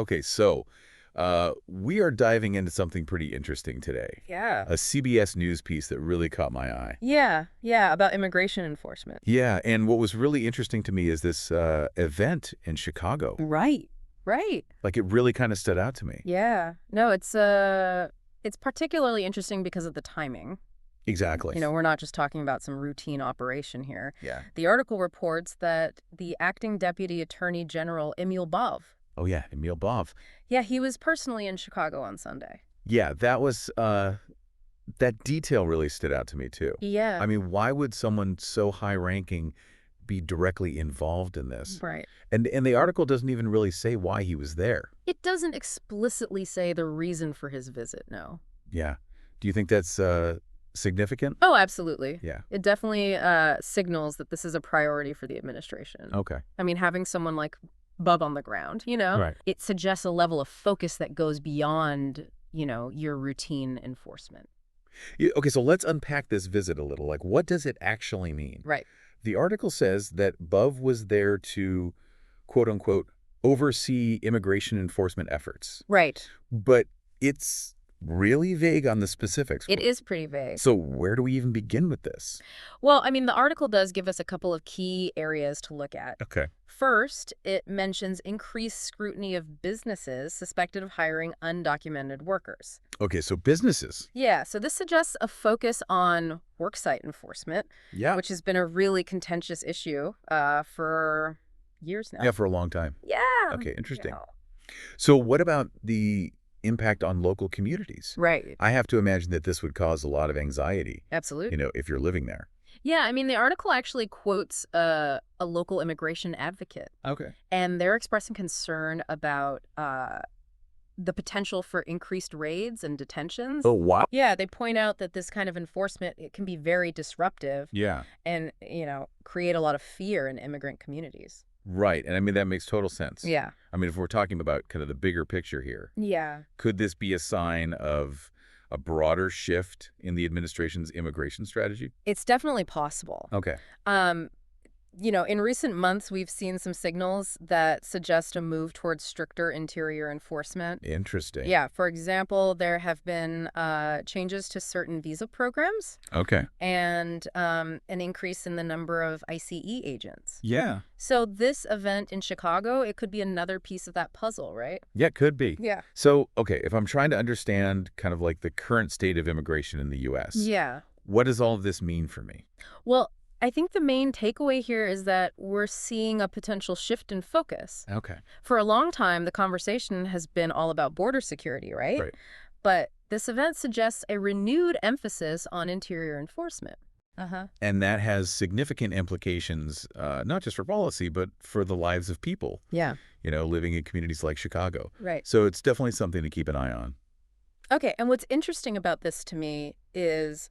Okay, so we are diving into something pretty interesting today. Yeah. A CBS News piece that really caught my eye. Yeah, about immigration enforcement. Yeah, and what was really interesting to me is this event in Chicago. Right, right. Like, it really kind of stood out to me. Yeah. No, it's particularly interesting because of the timing. Exactly. We're not just talking about some routine operation here. Yeah. The article reports that the acting deputy attorney general, Emil Bove, Oh, yeah, Emil Bove. yeah, he was personally in Chicago on Sunday. Yeah, that was, that detail really stood out to me, too. Yeah. I mean, why would someone so high-ranking be directly involved in this? Right. And the article doesn't even really say why he was there. It doesn't explicitly say the reason for his visit, no. Yeah. Do you think that's significant? Oh, absolutely. Yeah. It definitely signals that this is a priority for the administration. Okay. I mean, having someone like Bub on the ground, Right. it suggests a level of focus that goes beyond, your routine enforcement. Yeah, okay, so let's unpack this visit a little. Like, what does it actually mean? Right. The article says that Bove was there to, quote unquote, oversee immigration enforcement efforts. Right. But it's really vague on the specifics. It is pretty vague. So where do we even begin with this? Well, I mean, the article does give us a couple of key areas to look at. Okay. First, it mentions increased scrutiny of businesses suspected of hiring undocumented workers. Okay, so businesses. Yeah, so this suggests a focus on worksite enforcement, Yeah. which has been a really contentious issue for years now. Yeah, for a long time. Yeah. Okay, interesting. So what about the impact on local communities? Right. I have to imagine that this would cause a lot of anxiety, Absolutely. if you're living there. Yeah, I mean, the article actually quotes a local immigration advocate, Okay. and they're expressing concern about the potential for increased raids and detentions. Oh, wow. Yeah, they point out that this kind of enforcement, it can be very disruptive Yeah. and, create a lot of fear in immigrant communities. Right. And I mean, that makes total sense. Yeah. I mean, if we're talking about kind of the bigger picture here, Yeah. could this be a sign of a broader shift in the administration's immigration strategy? It's definitely possible. Okay. In recent months, we've seen some signals that suggest a move towards stricter interior enforcement. Interesting. Yeah, for example, there have been changes to certain visa programs Okay. and an increase in the number of ICE agents. Yeah. So this event in Chicago, it could be another piece of that puzzle, right? Yeah, it could be. Yeah. So, okay, if I'm trying to understand kind of like the current state of immigration in the U.S., Yeah. what does all of this mean for me? Well, I think the main takeaway here is that we're seeing a potential shift in focus. Okay. For a long time, the conversation has been all about border security, right? Right. But this event suggests a renewed emphasis on interior enforcement. And that has significant implications, not just for policy, but for the lives of people, Yeah. Living in communities like Chicago. Right. So it's definitely something to keep an eye on. Okay, and what's interesting about this to me is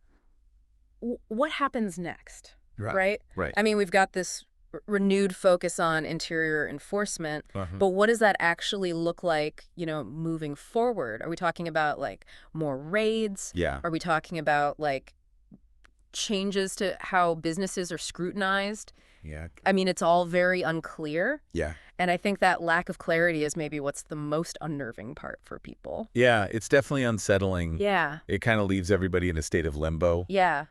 what happens next, right? Right. I mean, we've got this renewed focus on interior enforcement, Uh-huh. but what does that actually look like, moving forward? Are we talking about, like, more raids? Yeah. Are we talking about, like, changes to how businesses are scrutinized? Yeah. I mean, it's all very unclear. Yeah. And I think that lack of clarity is maybe what's the most unnerving part for people. Yeah, it's definitely unsettling. Yeah. It kind of leaves everybody in a state of limbo, Yeah,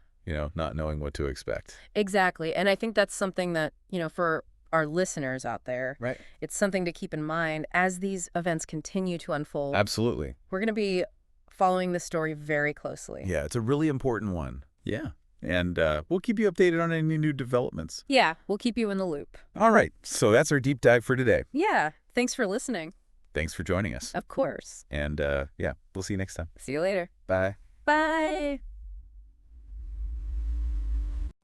not knowing what to expect. exactly. And I think that's something that, for our listeners out there, Right. it's something to keep in mind as these events continue to unfold. Absolutely. We're going to be following this story very closely. Yeah, it's a really important one. Yeah. And we'll keep you updated on any new developments. Yeah, we'll keep you in the loop. All right. So that's our deep dive for today. Yeah, thanks for listening. Thanks for joining us. Of course. And yeah, we'll see you next time. See you later. Bye. Bye.